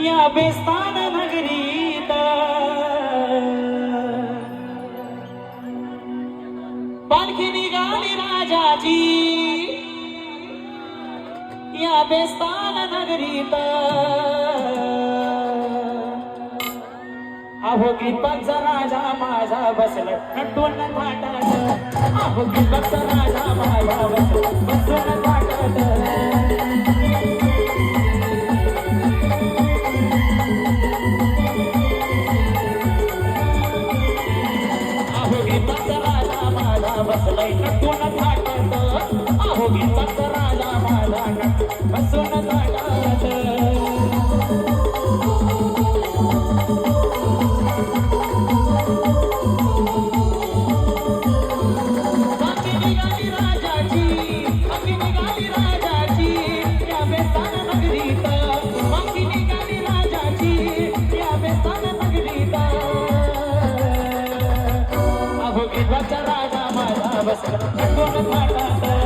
या बेस्तान नगरीत पालखी निघाली राजाची या बेस्तान नगरीत अहो गीतचा राजा माझा बसला नटून थाटात अहो गीतचा राजा माझा बसून थाटात बसलाय नटून थाटात अहो गीताचा राजा माझा बसून थाटात बाकी निघाली राजाची या बेस्तान नगरीत बाकी निघाली राजाची या बेस्तान नगरीत अहो गीताचा राजा बसला नटून थाटात